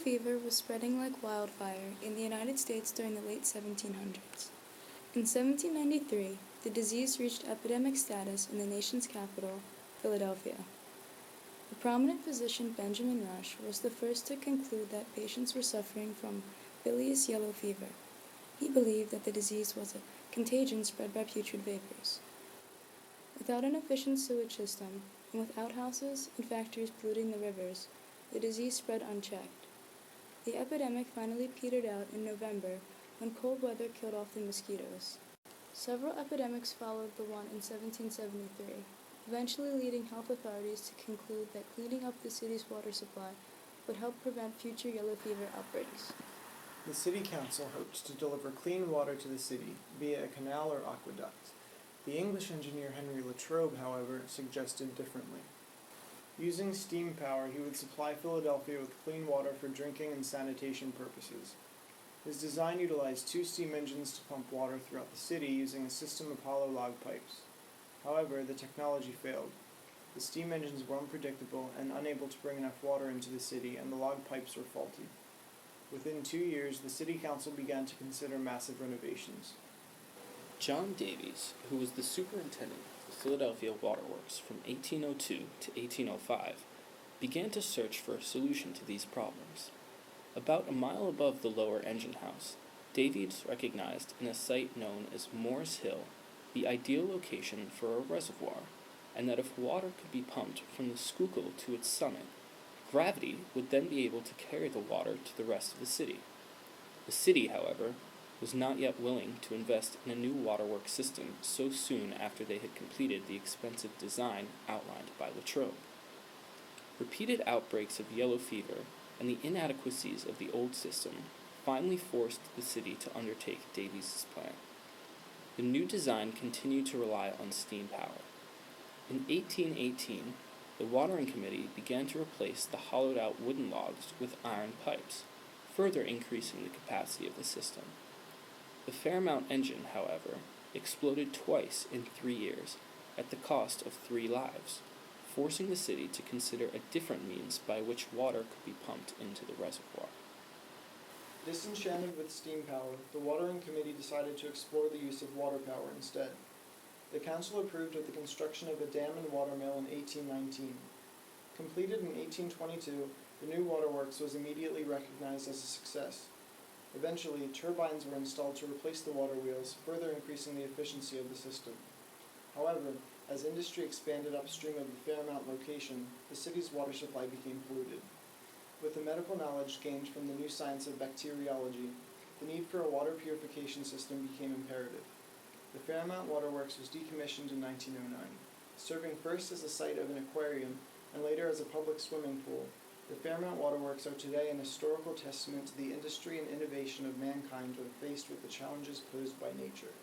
fever was spreading like wildfire in the United States during the late 1700s. In 1793, the disease reached epidemic status in the nation's capital, Philadelphia. The prominent physician Benjamin Rush was the first to conclude that patients were suffering from bilious yellow fever. He believed that the disease was a contagion spread by putrid vapors. Without an efficient sewage system, and with outhouses and factories polluting the rivers, the disease spread unchecked. The epidemic finally petered out in November when cold weather killed off the mosquitoes. Several epidemics followed the one in 1773, eventually leading health authorities to conclude that cleaning up the city's water supply would help prevent future yellow fever outbreaks. The City Council hoped to deliver clean water to the city via a canal or aqueduct. The English engineer Henry Latrobe, however, suggested differently. Using steam power, he would supply Philadelphia with clean water for drinking and sanitation purposes. His design utilized 2 steam engines to pump water throughout the city using a system of hollow log pipes. However, the technology failed. The steam engines were unpredictable and unable to bring enough water into the city, and the log pipes were faulty. Within 2 years, the City Council began to consider massive renovations. John Davies, who was the superintendent of the Philadelphia Waterworks from 1802 to 1805, began to search for a solution to these problems. About a mile above the lower engine house, Davies recognized in a site known as Morris Hill the ideal location for a reservoir, and that if water could be pumped from the Schuylkill to its summit, gravity would then be able to carry the water to the rest of the city. The city, however, was not yet willing to invest in a new waterworks system so soon after they had completed the expensive design outlined by Latrobe. Repeated outbreaks of yellow fever and the inadequacies of the old system finally forced the city to undertake Davies' plan. The new design continued to rely on steam power. In 1818, the Watering Committee began to replace the hollowed-out wooden logs with iron pipes, further increasing the capacity of the system. The Fairmount engine, however, exploded twice in 3 years, at the cost of 3 lives, forcing the city to consider a different means by which water could be pumped into the reservoir. Disenchanted with steam power, the Watering Committee decided to explore the use of water power instead. The council approved of the construction of a dam and watermill in 1819. Completed in 1822, the new waterworks was immediately recognized as a success. Eventually, turbines were installed to replace the water wheels, further increasing the efficiency of the system. However, as industry expanded upstream of the Fairmount location, the city's water supply became polluted. With the medical knowledge gained from the new science of bacteriology, the need for a water purification system became imperative. The Fairmount Waterworks was decommissioned in 1909. Serving first as the site of an aquarium and later as a public swimming pool, the Fairmount Waterworks are today an historical testament to the industry and innovation of mankind when faced with the challenges posed by nature.